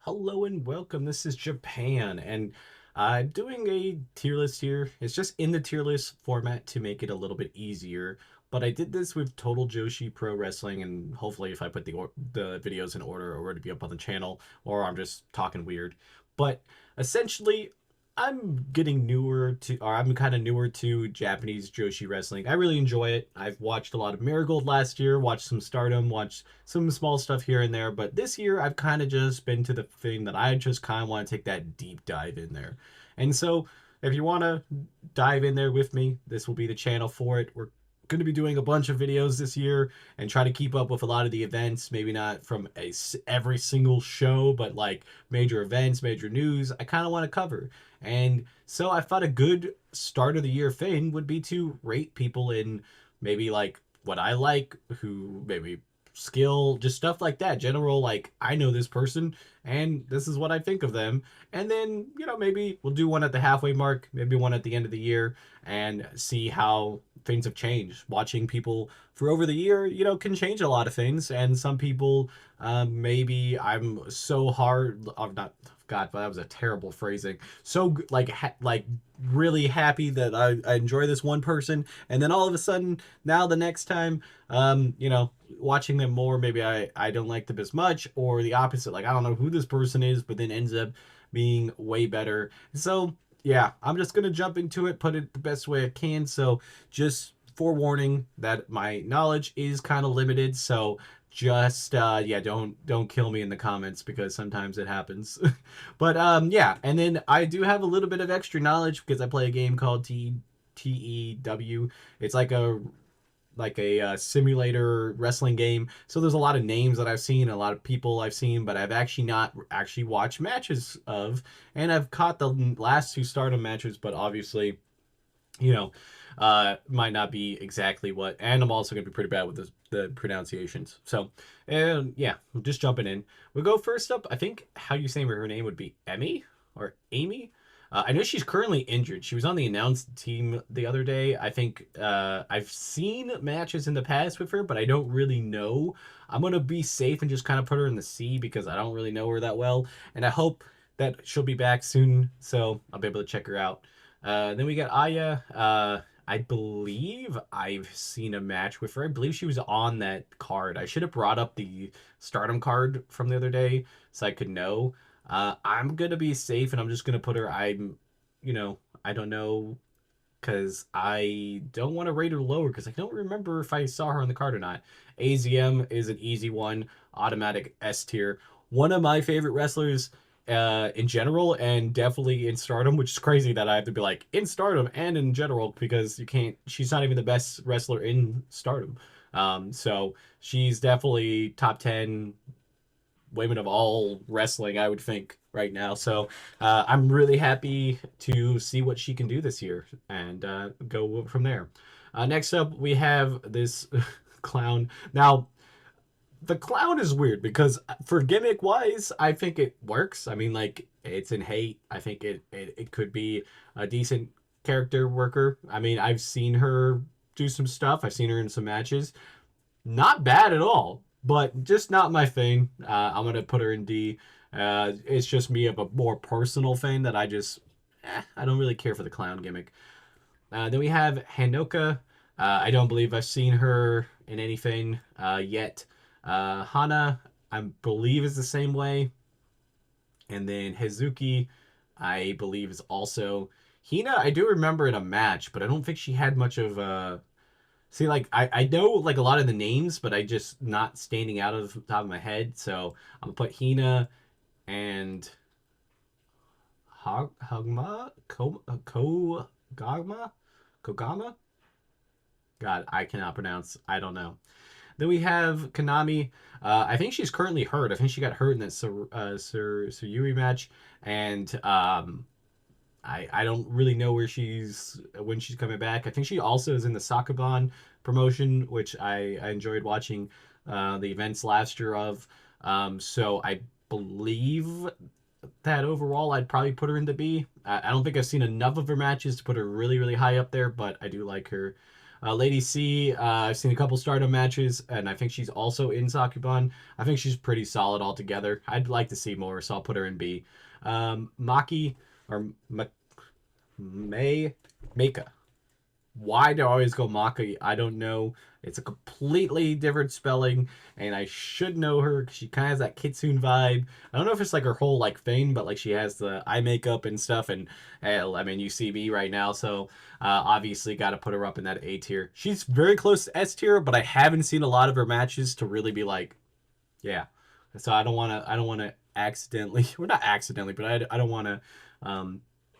Hello and welcome. This is Japan, and I'm doing a tier list here. It's just in the tier list format to make it a little bit easier. But I did this with Total Joshi Pro Wrestling, and hopefully, if I put the videos in order, or to be up on the channel, or I'm just talking weird. But essentially, I'm kind of newer to Japanese Joshi wrestling. I really enjoy it. I've watched a lot of Marigold last year, watched some Stardom, watched some small stuff here and there. But this year, I've kind of just been to the thing that I just kind of want to take that deep dive in there. And so, if you want to dive in there with me, this will be the channel for it. We're going to be doing a bunch of videos this year and try to keep up with a lot of the events, maybe not from every single show, but like major events, major news I kind of want to cover. And so I thought a good start of the year thing would be to rate people in maybe like what I like, who maybe skill, just stuff like that. General, like, I know this person and this is what I think of them. And then, maybe we'll do one at the halfway mark, maybe one at the end of the year, and see how things have changed. Watching people for over the year, can change a lot of things. And some people, maybe I'm so hard, I'm not, God, but that was a terrible phrasing. So like really happy that I enjoy this one person, and then all of a sudden now the next time, watching them more, maybe I don't like them as much, or the opposite. Like I don't know who this person is, but then ends up being way better. So yeah, I'm just gonna jump into it, put it the best way I can. So just forewarning that my knowledge is kind of limited. So just yeah, don't kill me in the comments because sometimes it happens. But yeah, and then I do have a little bit of extra knowledge because I play a game called TEW. It's like a simulator wrestling game. So there's a lot of names that I've seen, a lot of people I've seen, but I've actually not actually watched matches of, and I've caught the last two Stardom matches, but obviously, you know, might not be exactly what. And I'm also gonna be pretty bad with the pronunciations. So, and yeah, just jumping in. We'll go first up. I think how you say her name would be Emmy or Amy. I know she's currently injured. She was on the announced team the other day. I think I've seen matches in the past with her, but I don't really know. I'm gonna be safe and just kind of put her in the C because I don't really know her that well, and I hope that she'll be back soon, so I'll be able to check her out. Then we got Aya. I believe I've seen a match with her. I believe she was on that card. I should have brought up the Stardom card from the other day so I could know. I'm gonna be safe and I'm just gonna put her. I don't know because I don't want to rate her lower because I don't remember if I saw her on the card or not. AZM is an easy one, automatic S tier. One of my favorite wrestlers in general, and definitely in Stardom, which is crazy that I have to be like in Stardom and in general because you can't. She's not even the best wrestler in Stardom. So she's definitely top 10 women of all wrestling, I would think, right now. So I'm really happy to see what she can do this year and go from there. Next up, we have this clown. Now, the clown is weird because for gimmick wise, I think it works. I mean, like, it's in hate. I think it could be a decent character worker. I mean, I've seen her do some stuff, I've seen her in some matches. Not bad at all, but just not my thing. I'm gonna put her in D. It's just me of a more personal thing that I don't really care for the clown gimmick. Then we have Hanoka. I don't believe I've seen her in anything yet. Hana, I believe, is the same way. And then Hazuki, I believe, is also. Hina, I do remember in a match, but I don't think she had much of a. See, like I know like a lot of the names, but I just not standing out of the top of my head. So I'm gonna put Hina and Hagma Gagma Kogama. God, I cannot pronounce. I don't know. Then we have Konami. I think she's currently hurt. I think she got hurt in that Suyuri match, and I don't really know when she's coming back. I think she also is in the Sakaban promotion, which I enjoyed watching the events last year of. So I believe that overall I'd probably put her into B. I don't think I've seen enough of her matches to put her really, really high up there, but I do like her. Lady C, I've seen a couple Stardom matches, and I think she's also in Sakuban. I think she's pretty solid altogether. I'd like to see more, so I'll put her in B. Maki, or May, Meika. Why do I always go Maki? I don't know. It's a completely different spelling, and I should know her because she kind of has that Kitsune vibe. I don't know if it's like her whole like thing, but like she has the eye makeup and stuff, and I mean you see me right now, so obviously got to put her up in that A tier. She's very close to S tier, but I haven't seen a lot of her matches to really be like, yeah. So I don't want to. I don't want to accidentally. Well, not accidentally, but I don't want to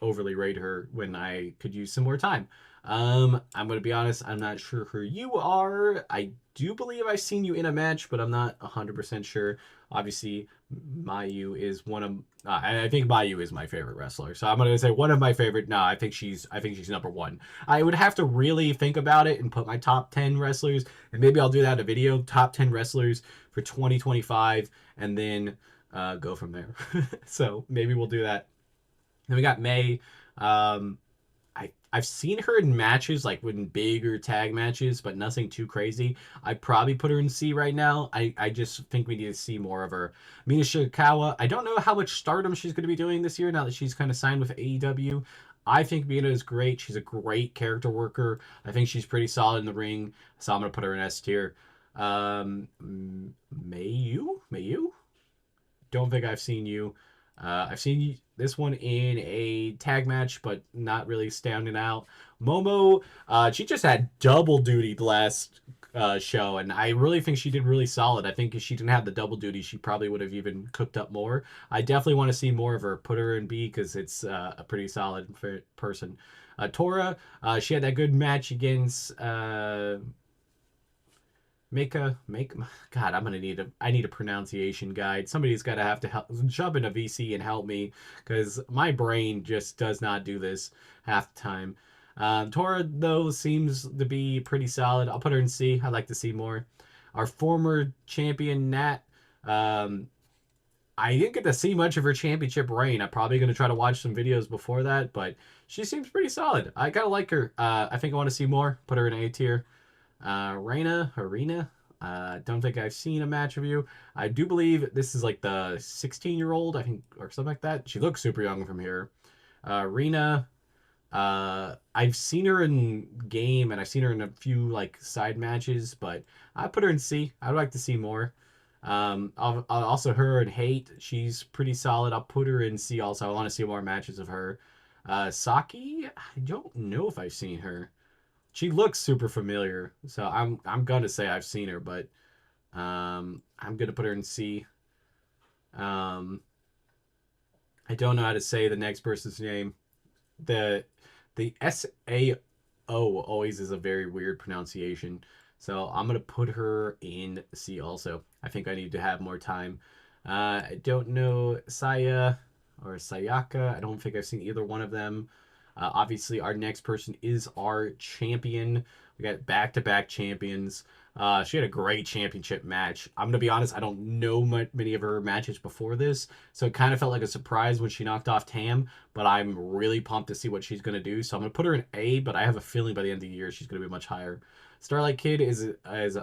overly rate her when I could use some more time. I'm gonna be honest. I'm not sure who you are. I do believe I've seen you in a match, but I'm not 100% sure. Obviously, Mayu is one of. I think Mayu is my favorite wrestler. So I'm gonna say one of my favorite. No, I think she's. I think she's number one. I would have to really think about it and put my top 10 wrestlers, and maybe I'll do that in a video. Top 10 wrestlers for 2025, and then go from there. So maybe we'll do that. Then we got May. Um, I've seen her in matches, like in bigger tag matches, but nothing too crazy. I probably put her in C right now. I just think we need to see more of her. Mina Shirakawa, I don't know how much Stardom she's going to be doing this year now that she's kind of signed with AEW. I think Mina is great. She's a great character worker. I think she's pretty solid in the ring, so I'm going to put her in S tier. Mayu? Don't think I've seen you. I've seen this one in a tag match, but not really standing out. Momo, she just had double duty the last show, and I really think she did really solid. I think if she didn't have the double duty, she probably would have even cooked up more. I definitely want to see more of her. Put her in B because it's a pretty solid person. Tora, she had that good match against make God, I need a pronunciation guide. Somebody's got to have to help jump into VC and help me because my brain just does not do this half the time. Tora though seems to be pretty solid. I'll put her in C. I'd like to see more. Our former champion Nat. Um, I didn't get to see much of her championship reign. I'm probably going to try to watch some videos before that, but she seems pretty solid. I kind of like her. I think I want to see more. Put her in A tier. Arena. Don't think I've seen a match of you. I do believe this is like the 16-year-old, I think, or something like that. She looks super young from here. Rena. I've seen her in game and I've seen her in a few like side matches, but I put her in C. I'd like to see more. I'll also her in Hate. She's pretty solid. I'll put her in C also. I want to see more matches of her. Saki. I don't know if I've seen her. She looks super familiar, so I'm gonna say I've seen her, but I'm gonna put her in C. Um, I don't know how to say the next person's name. The the SAO always is a very weird pronunciation, so I'm gonna put her in C also. I think I need to have more time. I don't know Saya or Sayaka. I don't think I've seen either one of them. Obviously, our next person is our champion. We got back-to-back champions. She had a great championship match. I'm gonna be honest, I don't know many of her matches before this, so it kind of felt like a surprise when she knocked off Tam. But I'm really pumped to see what she's gonna do. So I'm gonna put her in A, but I have a feeling by the end of the year she's gonna be much higher. Starlight Kid is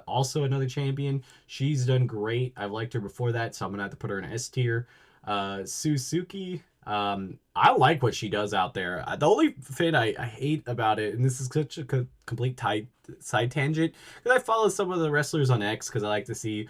also another champion. She's done great. I've liked her before that, so I'm gonna have to put her in S tier. Suzuki. I like what she does out there. The only thing I hate about it, and this is such a complete side tangent, because I follow some of the wrestlers on X because I like to see,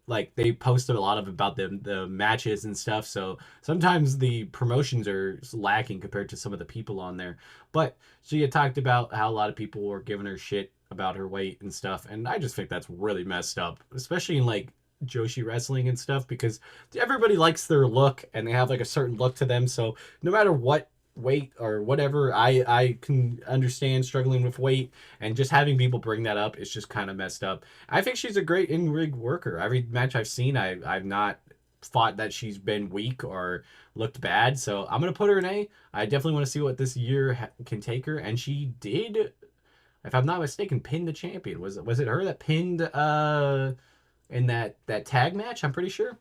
like they post a lot of about the matches and stuff. So sometimes the promotions are lacking compared to some of the people on there. But she had talked about how a lot of people were giving her shit about her weight and stuff, and I just think that's really messed up, especially in like Joshi wrestling and stuff because everybody likes their look and they have like a certain look to them. So no matter what weight or whatever, I can understand struggling with weight and just having people bring that up is just kind of messed up. I think she's a great in ring worker. Every match I've seen, I've not thought that she's been weak or looked bad. So I'm gonna put her in A. I definitely want to see what this year can take her, and she did. If I'm not mistaken, pin the champion. Was it her that pinned in that tag match? I'm pretty sure.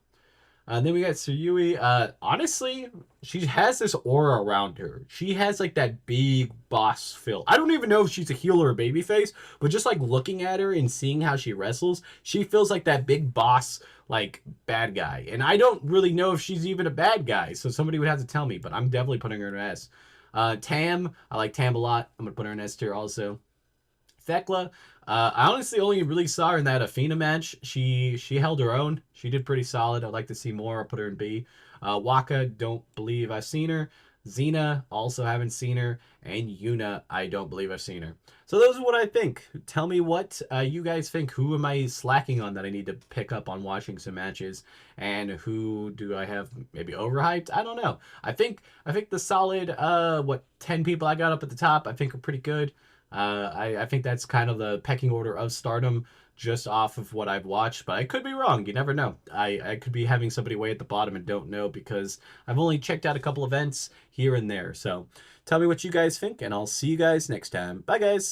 Then we got Tsuyui. Honestly, she has this aura around her. She has like that big boss feel. I don't even know if she's a heel or a babyface, but just like looking at her and seeing how she wrestles, she feels like that big boss, like bad guy. And I don't really know if she's even a bad guy, so somebody would have to tell me. But I'm definitely putting her in an S. Tam, I like Tam a lot. I'm gonna put her in S tier also. Thekla, I honestly only really saw her in that Athena match. She held her own. She did pretty solid. I'd like to see more. I'll put her in B. Waka, don't believe I've seen her. Xena, also haven't seen her. And Yuna, I don't believe I've seen her. So those are what I think. Tell me what you guys think. Who am I slacking on that I need to pick up on watching some matches? And who do I have maybe overhyped? I don't know. I think the solid 10 people I got up at the top I think are pretty good. I think that's kind of the pecking order of Stardom just off of what I've watched, but I could be wrong. You never know. I could be having somebody way at the bottom and don't know because I've only checked out a couple events here and there. So tell me what you guys think, and I'll see you guys next time. Bye, guys.